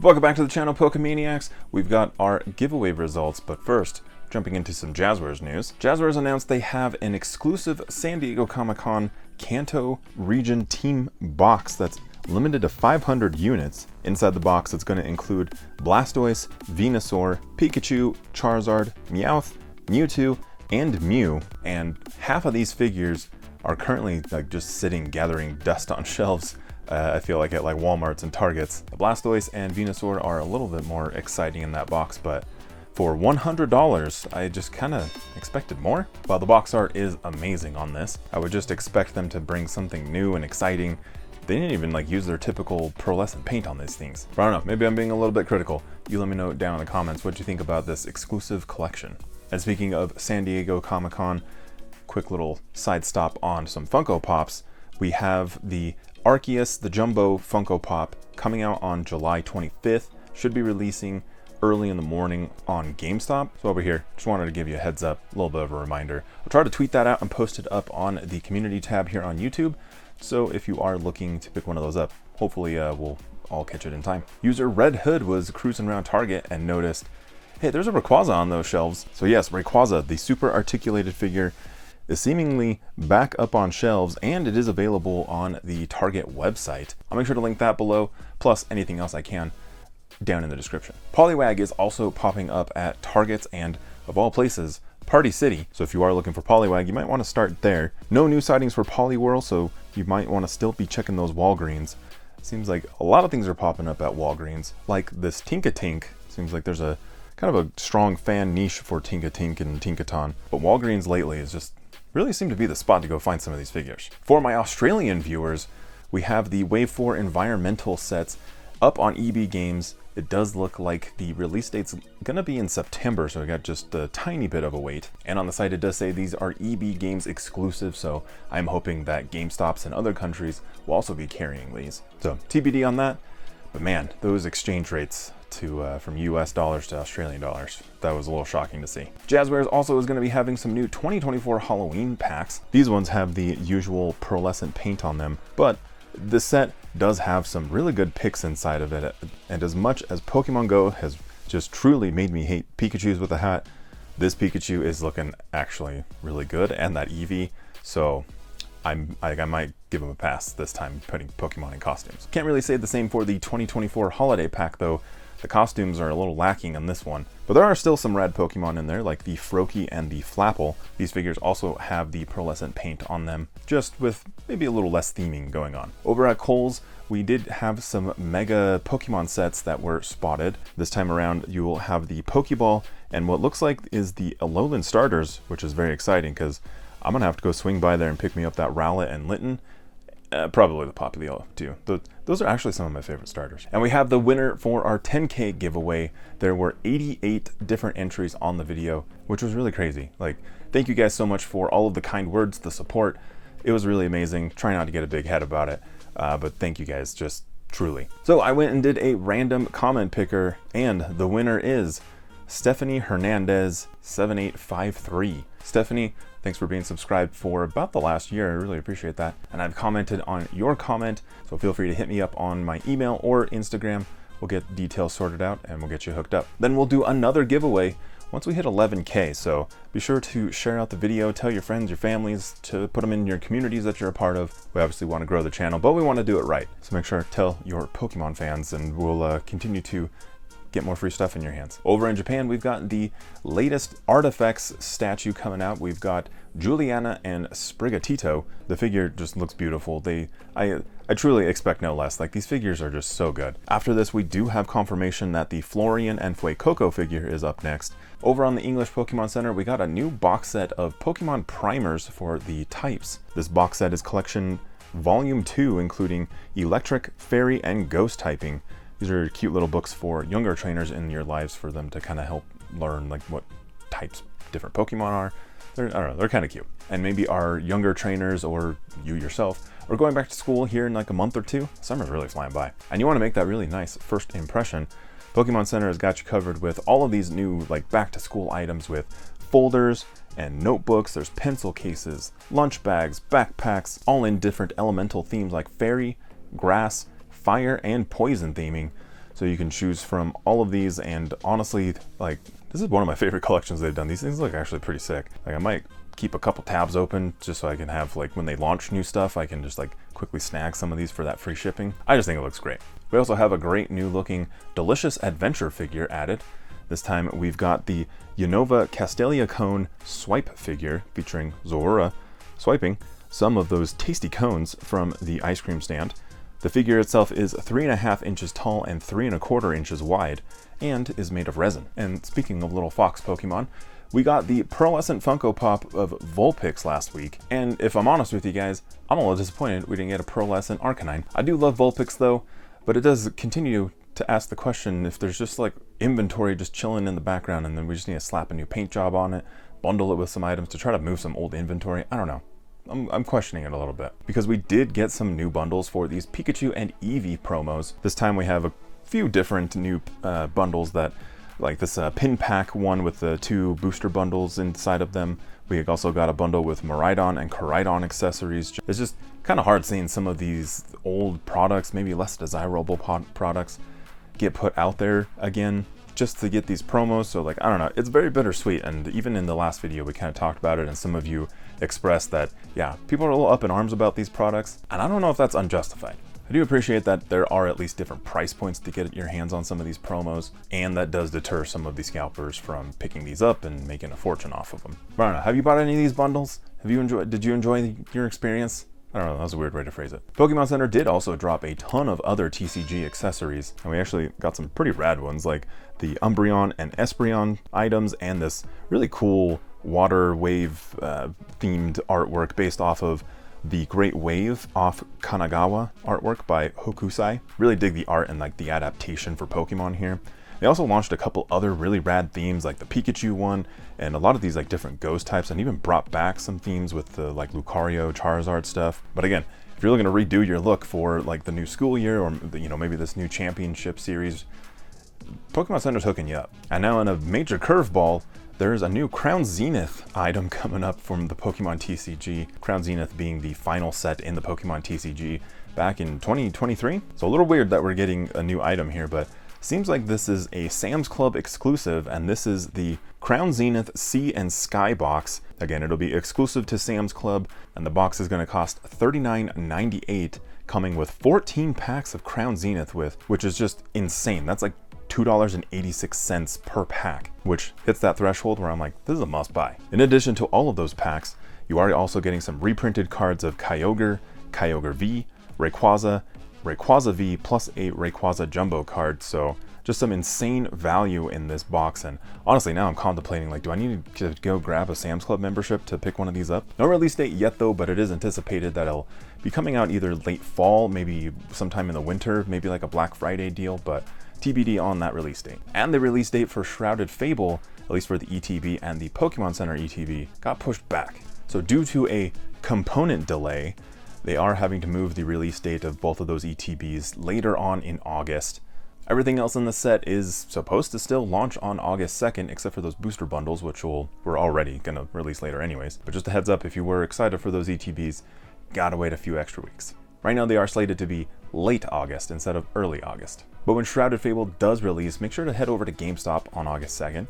Welcome back to the channel, Pokemaniacs. We've got our giveaway results, but first, jumping into some Jazwares news. Jazwares announced they have an exclusive San Diego Comic-Con Kanto region team box that's limited to 500 units. Inside the box, it's going to include Blastoise, Venusaur, Pikachu, Charizard, Meowth, Mewtwo, and Mew. And half of these figures are currently just sitting, gathering dust on shelves. I feel like at Walmarts and Targets. The Blastoise and Venusaur are a little bit more exciting in that box, but for $100, I just kind of expected more. While the box art is amazing on this, I would just expect them to bring something new and exciting. They didn't even use their typical pearlescent paint on these things. But I don't know, maybe I'm being a little bit critical. You let me know down in the comments what you think about this exclusive collection. And speaking of San Diego Comic-Con, quick little side stop on some Funko Pops. We have the Arceus, the Jumbo Funko Pop, coming out on July 25th. Should be releasing early in the morning on GameStop. So over here, just wanted to give you a heads up, a little bit of a reminder. I'll try to tweet that out and post it up on the community tab here on YouTube. So if you are looking to pick one of those up, hopefully we'll all catch it in time. User Red Hood was cruising around Target and noticed, hey, there's a Rayquaza on those shelves. So yes, Rayquaza, the super articulated figure, is seemingly back up on shelves, and it is available on the Target website. I'll make sure to link that below, plus anything else I can down in the description. Poliwag is also popping up at Targets and, of all places, Party City. So if you are looking for Poliwag, you might want to start there. No new sightings for Poliwhirl, so you might want to still be checking those Walgreens. Seems like a lot of things are popping up at Walgreens, like this Tinkatink. Seems like there's a kind of a strong fan niche for Tinkatink and Tinkaton, but Walgreens lately is just really seem to be the spot to go find some of these figures. For my Australian viewers, we have the Wave 4 environmental sets up on EB Games. It does look like the release date's gonna be in September, so we got just a tiny bit of a wait. And on the site it does say these are EB Games exclusive, so I'm hoping that GameStops in other countries will also be carrying these. So TBD on that, but man, those exchange rates from US dollars to Australian dollars, that was a little shocking to see. Jazwares also is going to be having some new 2024 Halloween packs. These ones have the usual pearlescent paint on them, but the set does have some really good picks inside of it. And as much as Pokemon Go has just truly made me hate Pikachus with a hat, this Pikachu is looking actually really good, and that Eevee, so I might give him a pass this time putting Pokemon in costumes. Can't really say the same for the 2024 holiday pack though. The costumes are a little lacking on this one, but there are still some rad Pokemon in there, like the Froakie and the Flapple. These figures also have the pearlescent paint on them, just with maybe a little less theming going on. Over at Kohl's, we did have some mega Pokemon sets that were spotted. This time around, you will have the Pokeball and what looks like is the Alolan starters, which is very exciting because I'm gonna have to go swing by there and pick me up that Rowlet and Litten. Probably the Popplio too. Those are actually some of my favorite starters. And we have the winner for our 10K giveaway. There were 88 different entries on the video, which was really crazy. Thank you guys so much for all of the kind words, the support. It was really amazing. Try not to get a big head about it, but thank you guys, just truly. So I went and did a random comment picker, and the winner is Stephanie Hernandez 7853. Stephanie, thanks for being subscribed for about the last year. I really appreciate that. And I've commented on your comment, so feel free to hit me up on my email or Instagram. We'll get details sorted out and we'll get you hooked up. Then we'll do another giveaway once we hit 11K. So be sure to share out the video, tell your friends, your families, to put them in your communities that you're a part of. We obviously want to grow the channel, but we want to do it right. So make sure to tell your Pokemon fans, and we'll continue to get more free stuff in your hands. Over in Japan, we've got the latest Artifacts statue coming out. We've got Juliana and Sprigatito. The figure just looks beautiful. I truly expect no less. These figures are just so good. After this, we do have confirmation that the Florian and Fuecoco figure is up next. Over on the English Pokemon Center, we got a new box set of Pokemon primers for the types. This box set is collection volume 2, including Electric, Fairy, and Ghost typing. These are cute little books for younger trainers in your lives, for them to kind of help learn what types different Pokemon are. I don't know, they're kind of cute. And maybe our younger trainers, or you yourself, are going back to school here in a month or two. Summer's really flying by, and you want to make that really nice first impression. Pokemon Center has got you covered with all of these new back to school items with folders and notebooks. There's pencil cases, lunch bags, backpacks, all in different elemental themes like fairy, grass, fire, and poison theming. So you can choose from all of these, and honestly, like, this is one of my favorite collections they've done. These things look actually pretty sick. Like, I might keep a couple tabs open just so I can have, like, when they launch new stuff, I can just like quickly snag some of these for that free shipping. I just think it looks great. We also have a great new looking Delicious Adventure figure added. This time we've got the Unova Castelia Cone Swipe figure featuring Zora swiping some of those tasty cones from the ice cream stand. The figure itself is 3.5 inches tall and 3.25 inches wide, and is made of resin. And speaking of little fox Pokemon, we got the Pearlescent Funko Pop of Vulpix last week, and if I'm honest with you guys, I'm a little disappointed we didn't get a Pearlescent Arcanine. I do love Vulpix though, but it does continue to ask the question if there's just like inventory just chilling in the background and then we just need to slap a new paint job on it, bundle it with some items to try to move some old inventory. I don't know. I'm questioning it a little bit, because we did get some new bundles for these Pikachu and Eevee promos. This time we have a few different new bundles that, like this pin pack one with the 2 booster bundles inside of them. We also got a bundle with Miraidon and Koraidon accessories. It's just kind of hard seeing some of these old products, maybe less desirable products, get put out there again just to get these promos. So like, I don't know, it's very bittersweet. And even in the last video we kind of talked about it, and some of you expressed that, yeah, people are a little up in arms about these products, and I don't know if that's unjustified. I do appreciate that there are at least different price points to get your hands on some of these promos, and that does deter some of the scalpers from picking these up and making a fortune off of them. But I don't know, have you bought any of these bundles? Did you enjoy your experience? I don't know, that was a weird way to phrase it. Pokemon Center did also drop a ton of other TCG accessories, and we actually got some pretty rad ones, like the Umbreon and Espeon items, and this really cool water wave themed artwork based off of the Great Wave off Kanagawa artwork by Hokusai. Really dig the art and like the adaptation for Pokemon here. They also launched a couple other really rad themes, like the Pikachu one, and a lot of these like different ghost types, and even brought back some themes with the like Lucario, Charizard stuff. But again, if you're looking to redo your look for like the new school year, or you know, maybe this new championship series, Pokemon Center's hooking you up. And now in a major curveball, there's a new Crown Zenith item coming up from the Pokemon TCG. Crown Zenith being the final set in the Pokemon TCG back in 2023. So a little weird that we're getting a new item here, but seems like this is a Sam's Club exclusive, and this is the Crown Zenith Sea and Sky box. Again, it'll be exclusive to Sam's Club, and the box is going to cost $39.98, coming with 14 packs of Crown Zenith, which is just insane. That's like $2.86 per pack, which hits that threshold where I'm like, this is a must buy. In addition to all of those packs, you are also getting some reprinted cards of Kyogre, Kyogre V, Rayquaza, Rayquaza V, plus a Rayquaza Jumbo card. So just some insane value in this box. And honestly, now I'm contemplating, like, do I need to go grab a Sam's Club membership to pick one of these up? No release date yet though, but it is anticipated that it'll be coming out either late fall, maybe sometime in the winter, maybe like a Black Friday deal, but TBD on that release date. And the release date for Shrouded Fable, at least for the ETB and the Pokemon Center ETB, got pushed back. So due to a component delay, they are having to move the release date of both of those ETBs later on in August. Everything else in the set is supposed to still launch on August 2nd, except for those booster bundles, which we're already gonna release later anyways. But just a heads up, if you were excited for those ETBs, gotta wait a few extra weeks. Right now they are slated to be late August instead of early August. But when Shrouded Fable does release, make sure to head over to GameStop on August 2nd.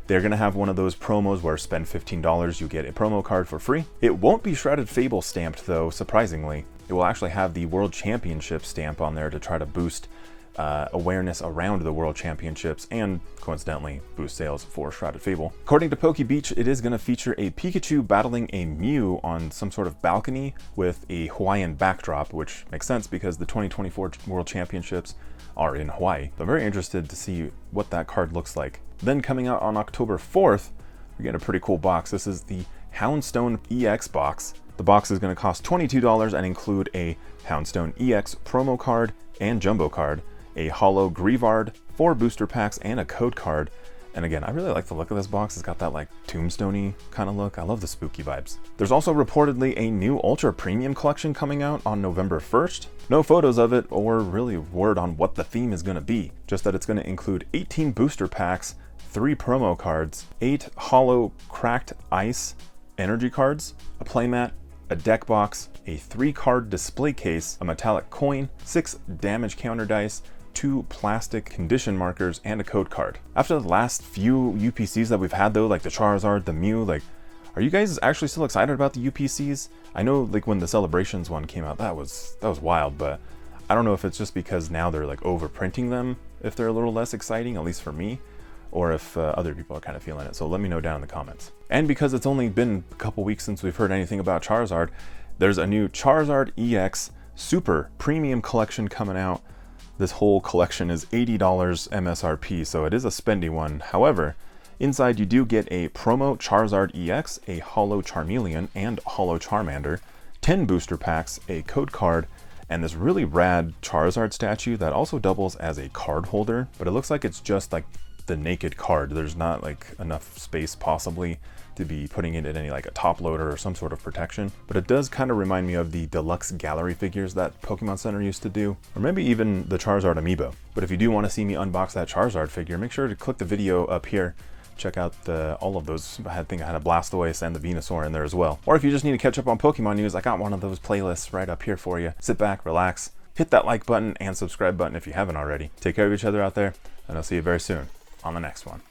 They're going to have one of those promos where spend $15, you get a promo card for free. It won't be Shrouded Fable stamped though, surprisingly. It will actually have the World Championship stamp on there to try to boost awareness around the World Championships, and coincidentally boost sales for Shrouded Fable. According to PokeBeach, it is going to feature a Pikachu battling a Mew on some sort of balcony with a Hawaiian backdrop, which makes sense because the 2024 World Championships are in Hawaii. So I'm very interested to see what that card looks like. Then coming out on October 4th, we get a pretty cool box. This is the Houndstone EX box. The box is going to cost $22 and include a Houndstone EX promo card and jumbo card, a holo Greavard, 4 booster packs, and a code card. And again, I really like the look of this box. It's got that like tombstone-y kind of look. I love the spooky vibes. There's also reportedly a new ultra premium collection coming out on November 1st. No photos of it or really word on what the theme is going to be, just that it's going to include 18 booster packs, 3 promo cards, 8 holo cracked ice energy cards, a playmat, a deck box, a 3-card display case, a metallic coin, 6 damage counter dice, 2 plastic condition markers, and a code card. After the last few UPCs that we've had though, like the Charizard, the Mew, like, are you guys actually still excited about the UPCs? I know like when the Celebrations one came out, that was wild, but I don't know if it's just because now they're like overprinting them, if they're a little less exciting, at least for me, or if other people are kind of feeling it. So let me know down in the comments. And because it's only been a couple weeks since we've heard anything about Charizard, there's a new Charizard EX Super Premium Collection coming out. This whole collection is $80 MSRP, so it is a spendy one. However, inside you do get a promo Charizard EX, a Holo Charmeleon, and Holo Charmander, 10 booster packs, a code card, and this really rad Charizard statue that also doubles as a card holder, but it looks like it's just like the naked card. There's not like enough space possibly to be putting it in any like a top loader or some sort of protection, but it does kind of remind me of the deluxe gallery figures that Pokemon Center used to do, or maybe even the Charizard amiibo. But if you do want to see me unbox that Charizard figure, make sure to click the video up here. Check out all of those. I think I had a Blastoise and the Venusaur in there as well. Or if you just need to catch up on Pokemon news, I got one of those playlists right up here for you. Sit back, relax, hit that like button and subscribe button if you haven't already. Take care of each other out there, and I'll see you very soon on the next one.